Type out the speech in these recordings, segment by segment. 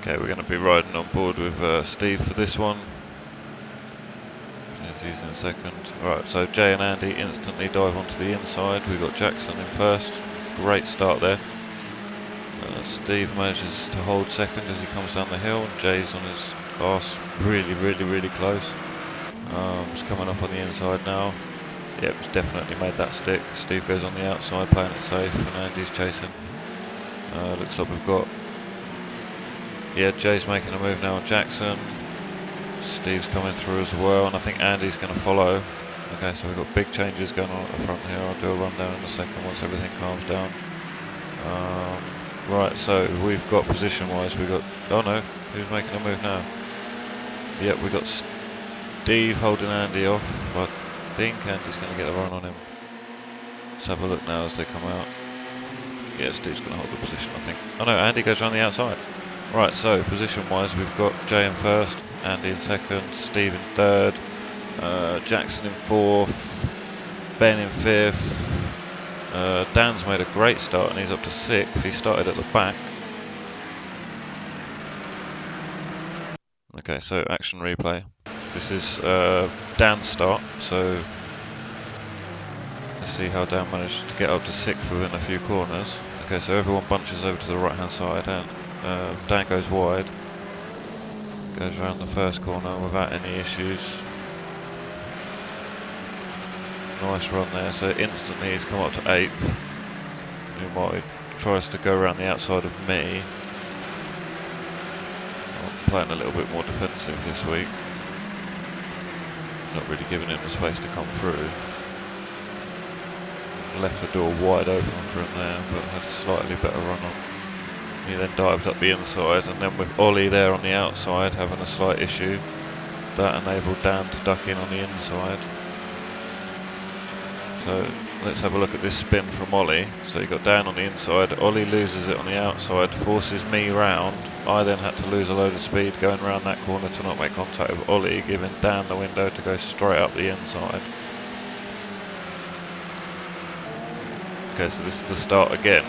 Okay, we're going to be riding on board with Steve for this one. He's in second. Right, so Jay and Andy instantly dive onto the inside. We've got Jackson in first. Great start there. Steve manages to hold second as he comes down the hill, and Jay's on his arse, really close. It's coming up on the inside now. Yeah, it's definitely made that stick. Steve goes on the outside, playing it safe, and Andy's chasing. Looks like we've got... Yeah, Jay's making a move now on Jackson. Steve's coming through as well, and I think Andy's going to follow. Okay, so we've got big changes going on at the front here. I'll do a rundown in a second once everything calms down. Right, so we've got position-wise, we've got... Oh no, who's making a move now? Yep, we've got Steve holding Andy off. I think Andy's going to get a run on him. Let's have a look now as they come out. Yeah, Steve's going to hold the position, I think. Oh no, Andy goes around the outside. Right, so position-wise, we've got Jay in first, Andy in second, Steve in third, Jackson in fourth, Ben in fifth. Dan's made a great start and he's up to sixth. He started at the back. Okay, so action replay. This is Dan's start, so let's see how Dan managed to get up to sixth within a few corners. Okay, so everyone bunches over to the right hand side and Dan goes wide, goes around the first corner without any issues. Nice run there, so instantly he's come up to 8th. Meanwhile he tries to go around the outside of me. I'm playing a little bit more defensive this week. Not really giving him the space to come through. Left the door wide open for him there, but had a slightly better run on. He then dived up the inside, and then with Ollie there on the outside having a slight issue, that enabled Dan to duck in on the inside. So let's have a look at this spin from Ollie. So you got Dan on the inside, Ollie loses it on the outside, forces me round. I then had to lose a load of speed going around that corner to not make contact with Ollie, giving Dan the window to go straight up the inside. Okay, so this is the start again,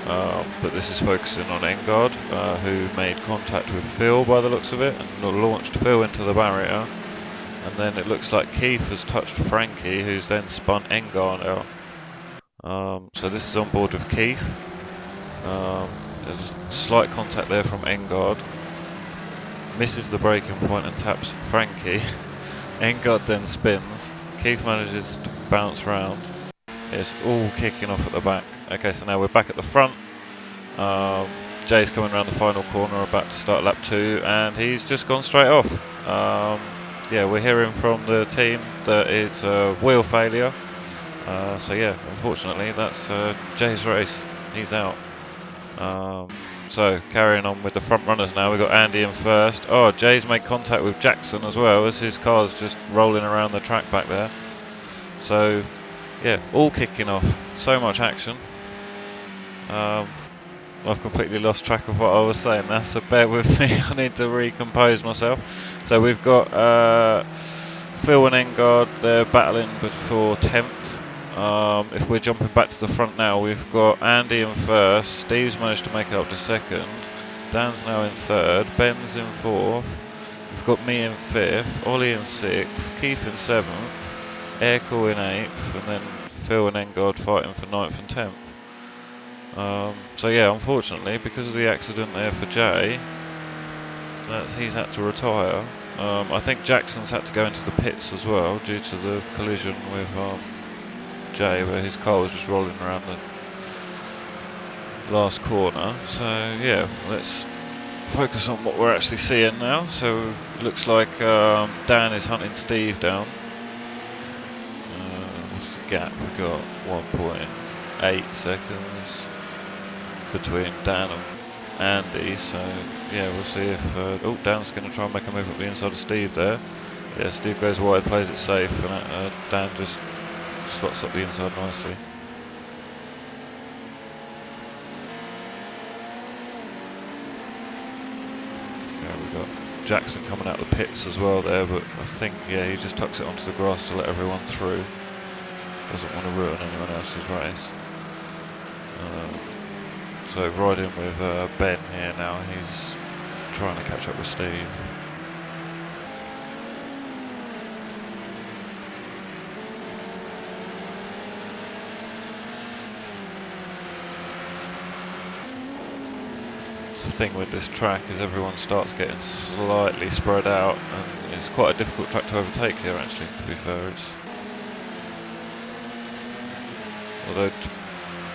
but this is focusing on Engard, who made contact with Phil by the looks of it, and launched Phil into the barrier. And then it looks like Keith has touched Frankie, who's then spun Engard out. So this is on board with Keith. There's slight contact there from Engard. Misses the braking point and taps Frankie. Engard then spins. Keith manages to bounce round. It's all kicking off at the back. Okay, so now we're back at the front. Jay's coming around the final corner, about to start lap 2, and he's just gone straight off. Yeah, we're hearing from the team that it's a wheel failure. So yeah, unfortunately that's Jay's race. He's out. So carrying on with the front runners now, we've got Andy in first. Oh, Jay's made contact with Jackson as well as his car's just rolling around the track back there. So yeah, all kicking off. So much action. I've completely lost track of what I was saying now, so bear with me. I need to recompose myself. So we've got Phil and Engard, they're battling for 10th. If we're jumping back to the front now, we've got Andy in first, Steve's managed to make it up to second, Dan's now in third, Ben's in fourth, we've got me in fifth, Ollie in sixth, Keith in seventh, Aircall in 8th, and then Phil and Engard fighting for 9th and 10th. So yeah, unfortunately, because of the accident there for Jay, he's had to retire. I think Jackson's had to go into the pits as well due to the collision with Jay, where his car was just rolling around the last corner. So yeah, let's focus on what we're actually seeing now. So it looks like Dan is hunting Steve down. What's the gap? We've got 1.8 seconds between Dan and Andy, so yeah, we'll see if oh, Dan's going to try and make a move up the inside of Steve there. Yeah, Steve goes wide, plays it safe, and Dan just slots up the inside nicely. Yeah, we've got Jackson coming out of the pits as well there, but I think, yeah, he just tucks it onto the grass to let everyone through. Doesn't want to ruin anyone else's race. So riding with Ben here now, he's trying to catch up with Steve. The thing with this track is everyone starts getting slightly spread out, and it's quite a difficult track to overtake here actually, to be fair. Although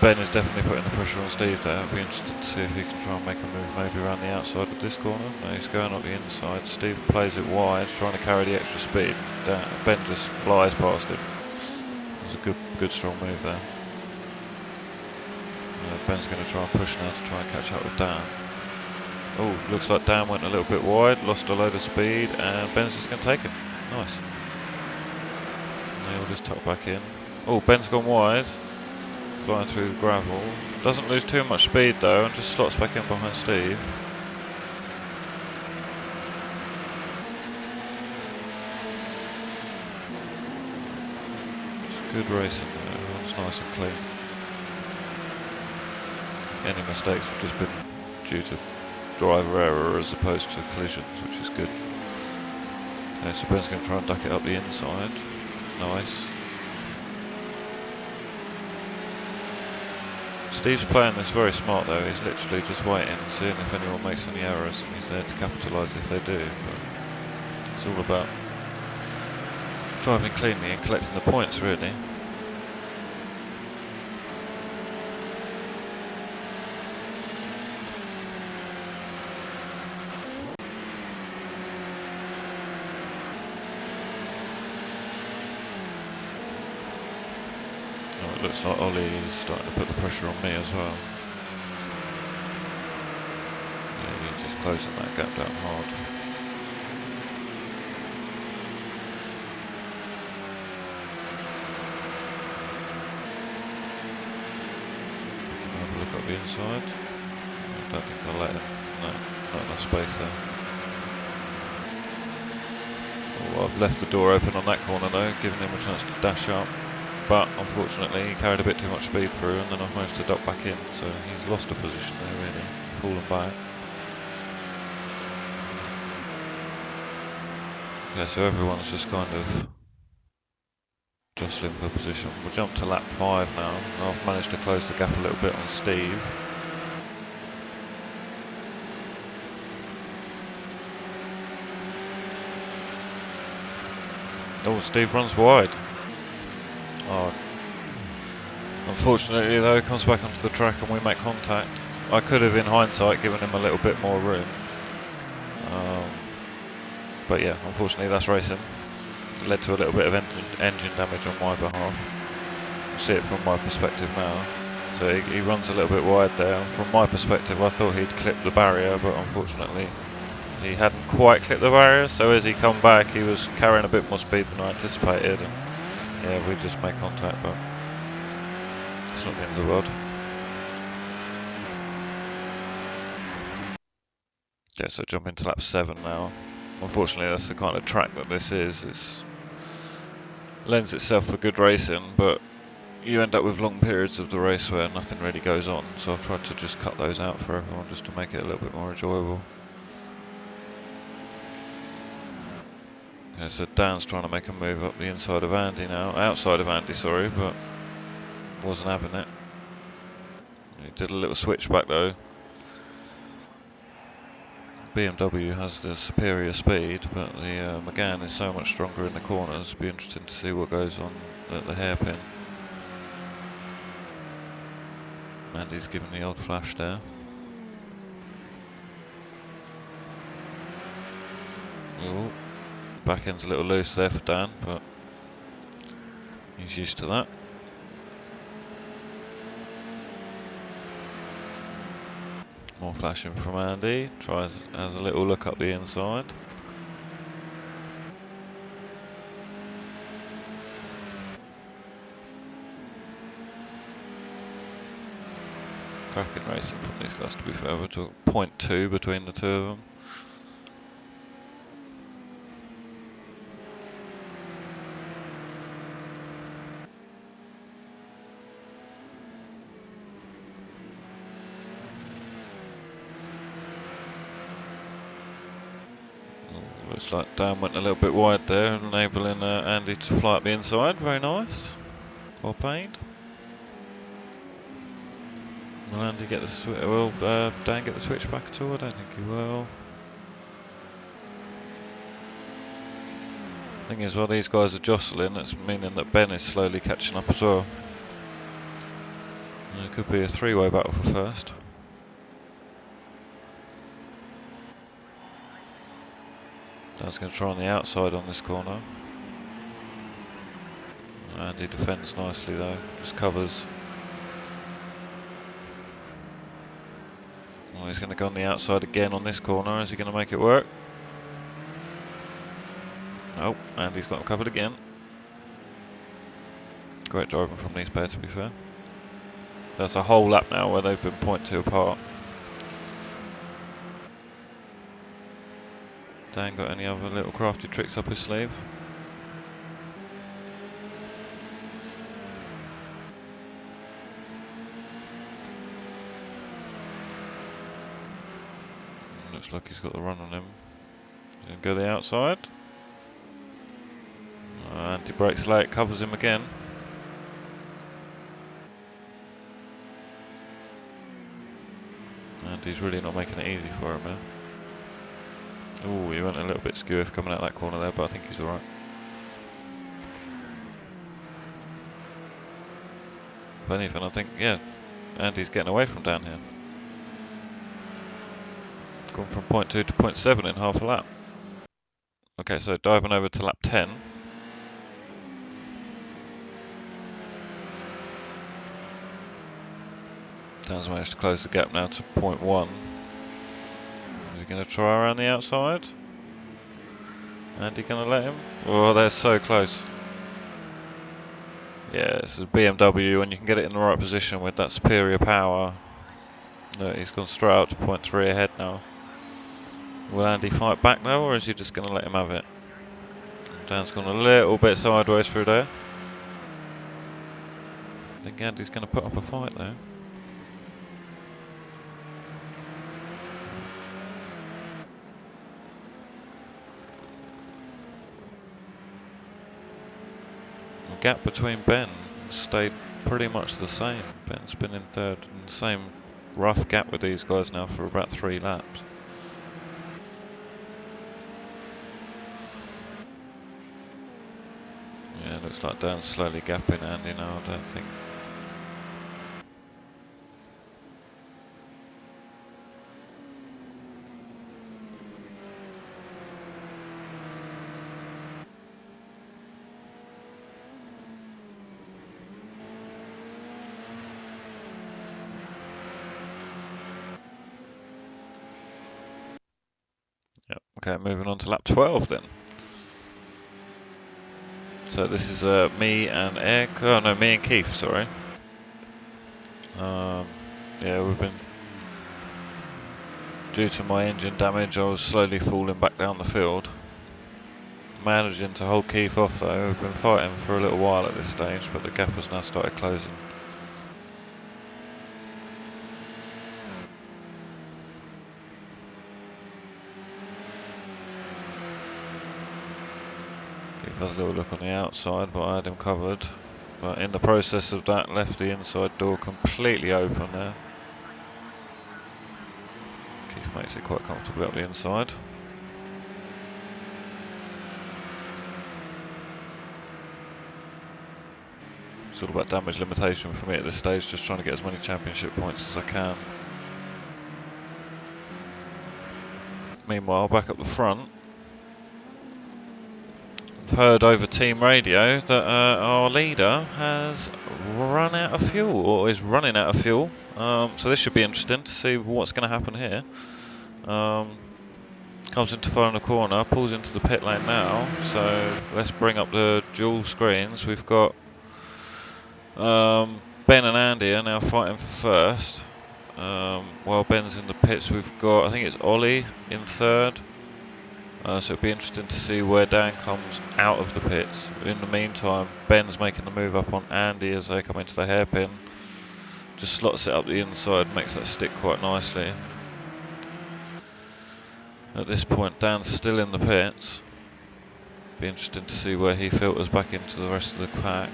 Ben is definitely putting the pressure on Steve there. I'll be interested to see if he can try and make a move maybe around the outside of this corner. No, he's going up the inside. Steve plays it wide, trying to carry the extra speed. Ben just flies past him. It was a good strong move there. Ben's going to try and push now to try and catch up with Dan. Oh, looks like Dan went a little bit wide, lost a load of speed, and Ben's just going to take him. Nice. And he'll just tuck back in. Oh, Ben's gone wide, flying through the gravel. Doesn't lose too much speed though, and just slots back in behind Steve. It's good racing there, everyone's nice and clean. Any mistakes have just been due to driver error as opposed to collisions, which is good. Okay, so Ben's going to try and duck it up the inside. Nice. Steve's playing this very smart though. He's literally just waiting, seeing if anyone makes any errors, and he's there to capitalise if they do. But it's all about driving cleanly and collecting the points, really. It looks like Ollie is starting to put the pressure on me as well. Yeah, he's just closing that gap down hard. Have a look up the inside. I don't think I'll let him. No, not enough space there. Oh, I've left the door open on that corner though, giving him a chance to dash up. But unfortunately he carried a bit too much speed through, and then I've managed to duck back in, so he's lost a position there really, fallen back. Yeah, so everyone's just kind of jostling for position. We'll jump to lap 5 now. I've managed to close the gap a little bit on Steve. Oh, Steve runs wide. Oh. Unfortunately though, he comes back onto the track and we make contact. I could have in hindsight given him a little bit more room. But yeah, unfortunately that's racing. It led to a little bit of engine damage on my behalf. You see it from my perspective now. So he runs a little bit wide there. And from my perspective I thought he'd clipped the barrier, but unfortunately he hadn't quite clipped the barrier. So as he come back he was carrying a bit more speed than I anticipated. And yeah, we just made contact, but it's not the end of the world. Yeah, so jump into lap 7 now. Unfortunately, that's the kind of track that this is. It lends itself for good racing, but you end up with long periods of the race where nothing really goes on. So I've tried to just cut those out for everyone, just to make it a little bit more enjoyable. Yeah, so Dan's trying to make a move up the inside of Andy now. Outside of Andy, sorry, but wasn't having it. He did a little switch back though. BMW has the superior speed, but the Megane is so much stronger in the corners. It'll be interesting to see what goes on at the hairpin. Andy's given the old flash there. Ooh, back end's a little loose there for Dan, but he's used to that. More flashing from Andy, has a little look up the inside. Cracking racing from these guys, to be fair. We're talking 0.2 between the two of them. Looks like Dan went a little bit wide there, enabling Andy to fly up the inside. Very nice. Well played. Will Andy get the switch? Will Dan get the switch back at all? I don't think he will. Thing is, while these guys are jostling, that's meaning that Ben is slowly catching up as well. And it could be a three-way battle for first. Dan's going to try on the outside on this corner. Andy defends nicely though, just covers. Well, he's going to go on the outside again on this corner. Is he going to make it work? Oh, Andy's got him covered again. Great driving from these pairs, to be fair. That's a whole lap now where they've been 0.2 apart. Dan got any other little crafty tricks up his sleeve? Looks like he's got the run on him. He's going to go the outside. Andy brakes late, covers him again. Andy's really not making it easy for him there. Oh, he went a little bit skew coming out that corner there, but I think he's alright. If anything, I think, yeah, Andy's getting away from Dan here. Gone from 0.2 to 0.7 in half a lap. Okay, so diving over to lap 10. Dan's managed to close the gap now to 0.1. Is he going to try around the outside? Andy going to let him? Oh, they're so close. Yeah, this is a BMW, and you can get it in the right position with that superior power. No, he's gone straight out to 0.3 ahead now. Will Andy fight back though, or is he just going to let him have it? Dan's gone a little bit sideways through there. I think Andy's going to put up a fight though. The gap between Ben stayed pretty much the same. Ben's been in third, and the same rough gap with these guys now for about 3 laps. Yeah, looks like Dan's slowly gapping Andy now, I don't think. Yep, okay, moving on to lap 12 then. So this is me and Eric, oh no, me and Keith, sorry. Yeah, we've been, due to my engine damage, I was slowly falling back down the field. Managing to hold Keith off though. We've been fighting for a little while at this stage, but the gap has now started closing. Keith has a little look on the outside, but I had him covered. But in the process of that, left the inside door completely open there. Keith makes it quite comfortably up the inside. It's all about damage limitation for me at this stage, just trying to get as many championship points as I can. Meanwhile, back up the front, I've heard over team radio that our leader has run out of fuel, or is running out of fuel. So this should be interesting to see what's going to happen here. Comes into final corner, pulls into the pit lane now. So let's bring up the dual screens. We've got Ben and Andy are now fighting for first. While Ben's in the pits, we've got, I think it's Ollie in third. So it'll be interesting to see where Dan comes out of the pits. In the meantime, Ben's making the move up on Andy as they come into the hairpin. Just slots it up the inside, makes that stick quite nicely. At this point, Dan's still in the pits. Be interesting to see where he filters back into the rest of the pack.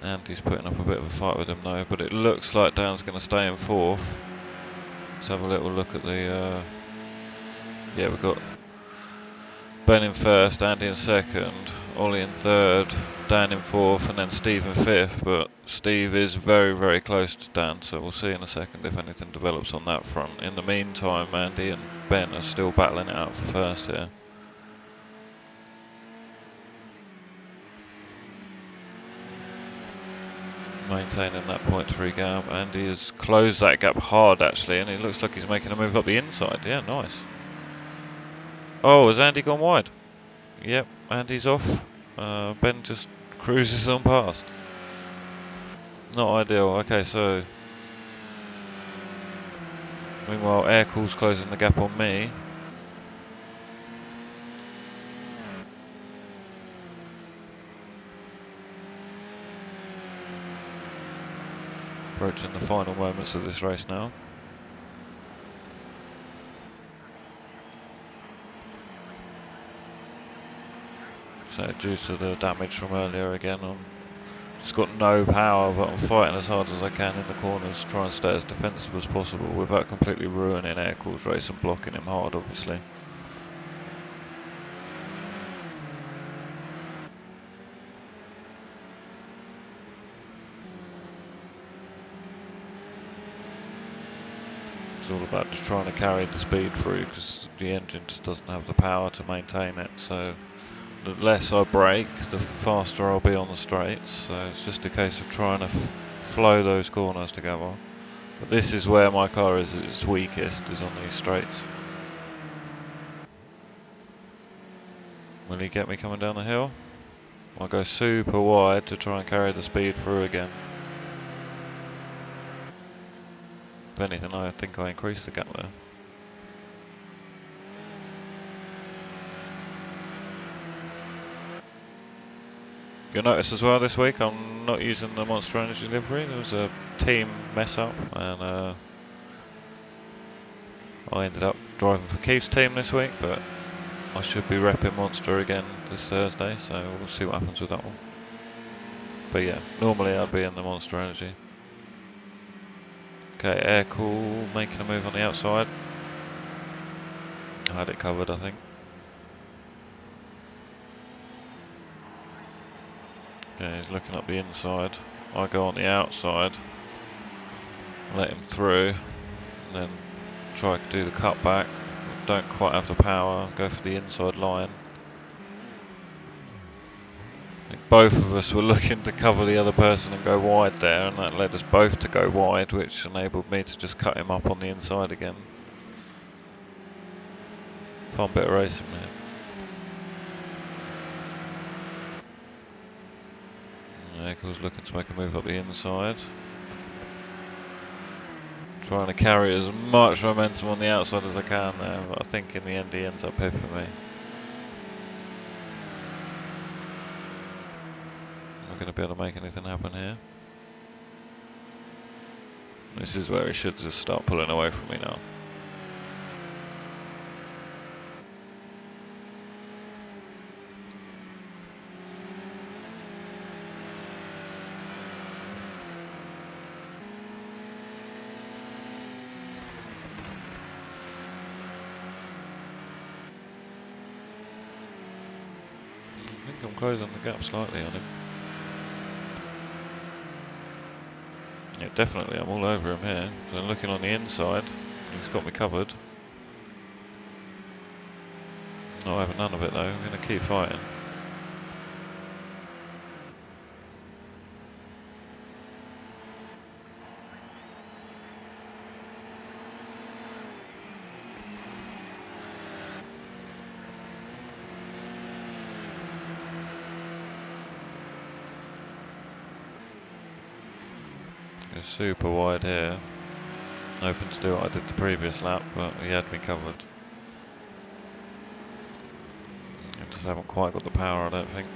And he's putting up a bit of a fight with him though, but it looks like Dan's going to stay in 4th. Let's have a little look at the... yeah, we've got Ben in 1st, Andy in 2nd, Ollie in 3rd, Dan in 4th, and then Steve in 5th. But Steve is very, very close to Dan, so we'll see in a second if anything develops on that front. In the meantime, Andy and Ben are still battling it out for 1st here. Maintaining that 0.3 gap. Andy has closed that gap hard actually, and it looks like he's making a move up the inside. Yeah, nice. Oh, has Andy gone wide? Yep, Andy's off. Ben just cruises on past. Not ideal. Okay, so meanwhile, Aircool's closing the gap on me. Approaching the final moments of this race now. So due to the damage from earlier again, I'm just got no power, but I'm fighting as hard as I can in the corners, try and stay as defensive as possible without completely ruining Aircool's race and blocking him hard, obviously. It's all about just trying to carry the speed through because the engine just doesn't have the power to maintain it. So the less I brake, the faster I'll be on the straights. So it's just a case of trying to flow those corners together. But this is where my car is at its weakest, is on these straights. Will he get me coming down the hill? I'll go super wide to try and carry the speed through again. If anything, I think I increased the gap there. You'll notice as well this week I'm not using the Monster Energy livery. There was a team mess up and I ended up driving for Keith's team this week, but I should be repping Monster again this Thursday, so we'll see what happens with that one. But yeah, normally I'd be in the Monster Energy. Okay, Aircool making a move on the outside. I had it covered, I think. Okay, he's looking up the inside. I go on the outside, let him through, and then try to do the cutback. Don't quite have the power, go for the inside line. I think both of us were looking to cover the other person and go wide there, and that led us both to go wide, which enabled me to just cut him up on the inside again. Fun bit of racing there. Eccles looking to make a move up the inside. Trying to carry as much momentum on the outside as I can there, but I think in the end he ends up pipping me. Not going to be able to make anything happen here. This is where he should just start pulling away from me now. I think I'm closing the gap slightly on him. Yeah, definitely, I'm all over him here. So looking on the inside, he's got me covered. Not having none of it though, I'm going to keep fighting. Go super wide here. Hoping to do what I did the previous lap, but he had me covered. I just haven't quite got the power, I don't think.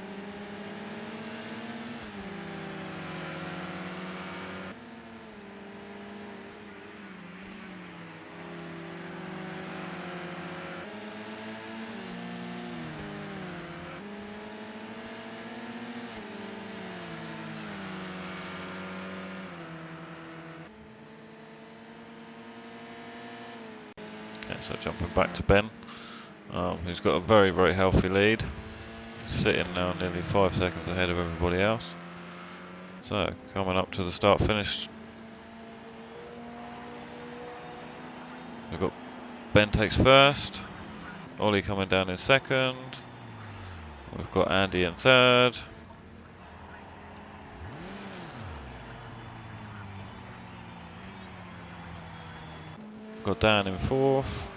So jumping back to Ben, who's got a very, very healthy lead. Sitting now nearly 5 seconds ahead of everybody else. So coming up to the start finish. We've got Ben takes first, Ollie coming down in second, we've got Andy in third, got Dan in fourth.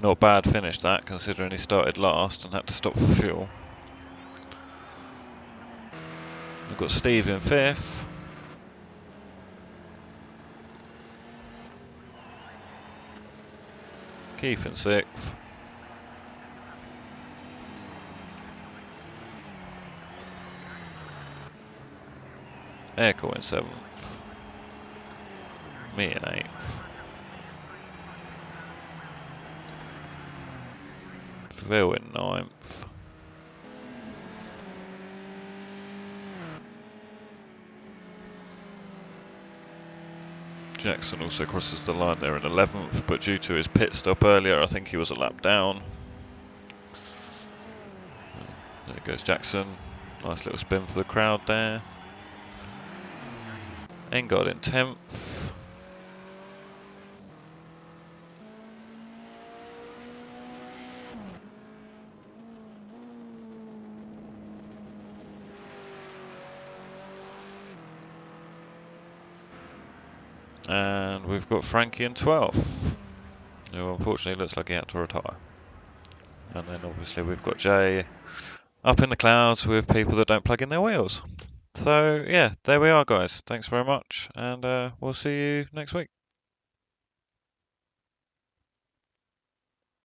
Not a bad finish that, considering he started last and had to stop for fuel. We've got Steve in fifth. Keith in sixth. Airco in seventh. Me in eighth. Phil in ninth. Jackson also crosses the line there in 11th, but due to his pit stop earlier, I think he was a lap down. There goes Jackson. Nice little spin for the crowd there. Engard in 10th. And we've got Frankie in 12th, who unfortunately looks like he had to retire. And then obviously we've got Jay up in the clouds with people that don't plug in their wheels. So yeah, there we are guys. Thanks very much, and we'll see you next week.